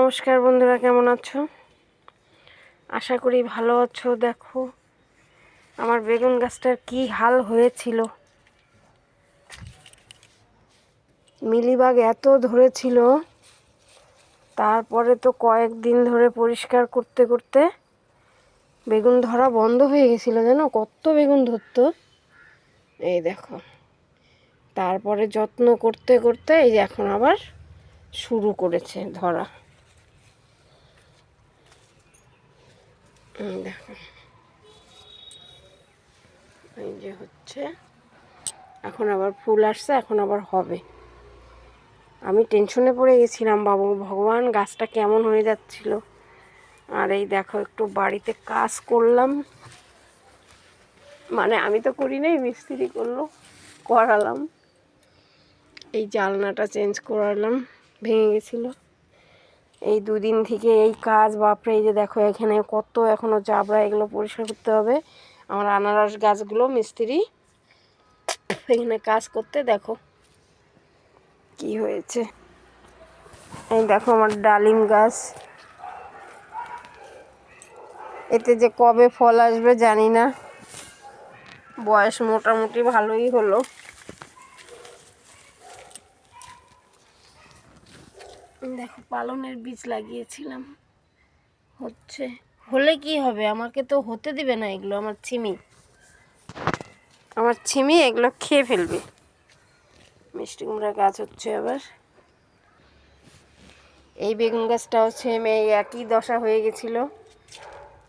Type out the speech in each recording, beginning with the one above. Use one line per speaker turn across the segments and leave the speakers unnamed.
নমস্কার বন্ধুরা, কেমন আছো? আশা করি ভালো আছো। দেখো আমার বেগুন গাছটার কি হাল হয়েছিল। মিলিবাগ এত ধরেছিল, তারপরে তো কয়েকদিন ধরে পরিষ্কার করতে করতে বেগুন ধরা বন্ধ হয়ে গেছিল। জানো কত বেগুন ধরতো। এই দেখো, তারপরে যত্ন করতে করতে এই যে এখন আবার শুরু করেছে ধরা। দেখো এই যে হচ্ছে, এখন আবার ফুল আসছে, এখন আবার হবে। আমি টেনশনে পড়ে গেছিলাম, বাবু ভগবান গাছটা কেমন হয়ে যাচ্ছিল। আর এই দেখো একটু বাড়িতে কাজ করলাম, মানে আমি তো করি নাই, মিস্ত্রি করালাম। এই জানলাটা চেঞ্জ করালাম, ভেঙে গেছিলো। এই দুদিন থেকে এই কাজ, বাপরে। এই যে দেখো এখানে কত এখনও জাবড়া, এগুলো পরিষ্কার করতে হবে। আমার আনারস গাছগুলো মিস্ত্রি এখানে কাজ করতে, দেখো কি হয়েছে। এই দেখো আমার ডালিম গাছ, এতে যে কবে ফল আসবে জানি না। বয়স মোটামুটি ভালোই হলো। দেখো পালনের বীজ লাগিয়েছিলাম, হচ্ছে। হলে কি হবে, আমাকে তো হতে দিবে না এগুলো। আমার ছিমি এগুলো খেয়ে ফেলবে। মিষ্টি কুমড়া গাছ হচ্ছে আবার। এই বেগুন গাছটাও সেম এই একই দশা হয়ে গেছিল।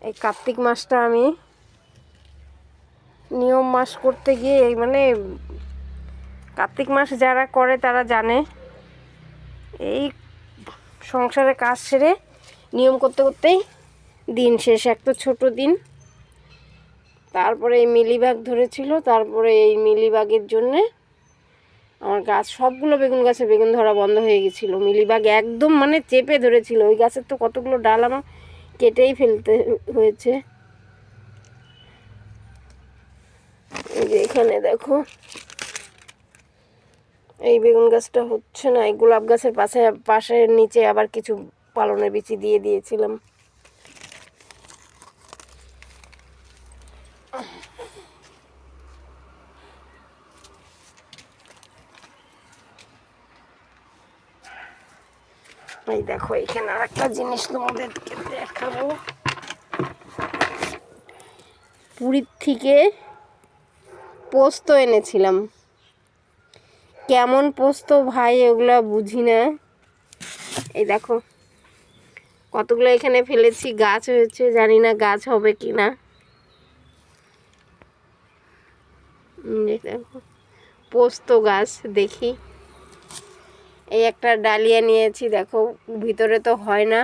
এই কার্তিক মাসটা আমি নিয়ম মাস করতে গিয়ে, মানে কার্তিক মাস যারা করে তারা জানে, এই সংসারে কাজ সেরে নিয়ম করতে করতেই দিন শেষ। একটা ছোট দিন, তারপরে এই মিলিবাগ ধরেছিল। তারপরে এই মিলিবাগের জন্যে আমার গাছ সবগুলো বেগুন গাছে বেগুন ধরা বন্ধ হয়ে গেছিল। মিলিবাগ একদম মানে চেপে ধরেছিল। ওই গাছের তো কতগুলো ডাল আমার কেটেই ফেলতে হয়েছে। এই যে এখানে দেখো, এই বেগুন গাছটা হচ্ছে না। এই গোলাপ গাছের পাশে নিচে আবার কিছু পালনের বিচি দিয়ে দিয়েছিলাম। এই দেখো এখানে আর একটা জিনিস তোমাদেরকে দেখাবো। পুরীর থেকে পোস্ত এনেছিলাম। কেমন পোস্ত ভাই, ওগুলা বুঝি না। এই দেখো কতগুলো এখানে ফেলেছি, গাছ হয়েছে, জানি না গাছ হবে কি না। দেখো পোস্ত গাছ, দেখি। এই একটা ডালিয়া নিয়েছি, দেখো ভিতরে তো হয় না।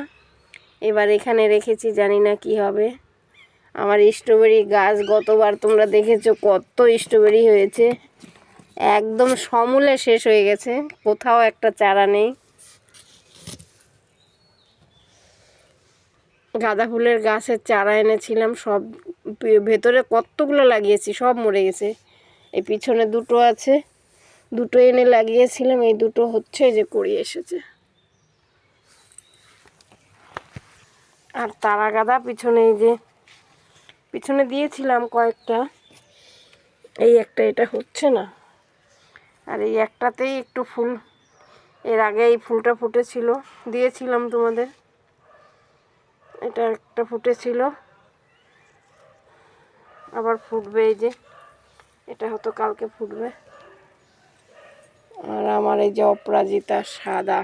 এবার এখানে রেখেছি, জানি না কি হবে। আমার স্ট্রবেরি গাছ, গতবার তোমরা দেখেছো কত স্ট্রবেরি হয়েছে, একদম সমূলে শেষ হয়ে গেছে, কোথাও একটা চারা নেই। গাঁদা ফুলের গাছের চারা এনেছিলাম, সব ভেতরে কতগুলো লাগিয়েছি, সব মরে গেছে। এই পিছনে দুটো আছে, দুটো এনে লাগিয়েছিলাম, এই দুটো হচ্ছে, যে কুড়ি এসেছে। আর তারা গাঁদা পিছনে, এই যে পিছনে দিয়েছিলাম কয়েকটা, এই একটা, এটা হচ্ছে না। আর এই একটাতেই একটু ফুল, এর আগে এই ফুলটা ফুটেছিল, দিয়েছিলাম তোমাদের। এটা একটা ফুটেছিল, আবার ফুটবে। এই যে এটা হয়তো কালকে ফুটবে। আর আমার এই যে অপরাজিতা সাদা,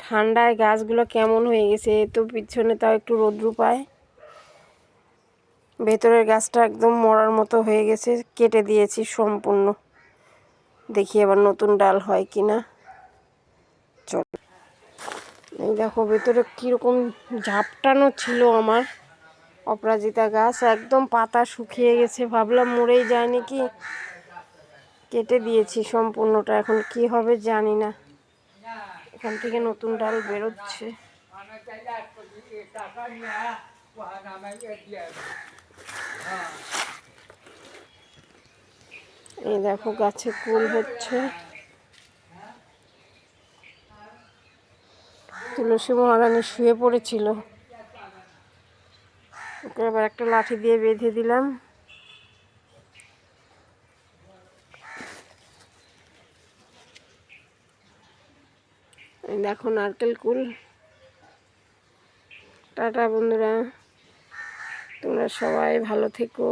ঠান্ডায় গাছগুলো কেমন হয়ে গেছে। তো পিছনে তাও একটু রৌদ্র পায়, ভেতরের গাছটা একদম মরার মতো হয়ে গেছে, কেটে দিয়েছি সম্পূর্ণ। দেখি আবার নতুন ডাল হয় কিনা। চল, এই দেখো ভেতরে কীরকম ঝাপটানো ছিল আমার অপরাজিতা গাছ, একদম পাতা শুকিয়ে গেছে। ভাবলাম মরেই যায় নাকি, কেটে দিয়েছি সম্পূর্ণটা। এখন কি হবে জানি না, এখান থেকে নতুন ডাল বেরোচ্ছে। এই দেখো গাছে কুল হচ্ছে। তুলসী মহারানী শুয়ে পড়েছিল, ওকে আবার একটা লাঠি দিয়ে বেঁধে দিলাম। এই দেখো নারকেল কুল। টাটা বন্ধুরা, তোমরা সবাই ভালো থেকো।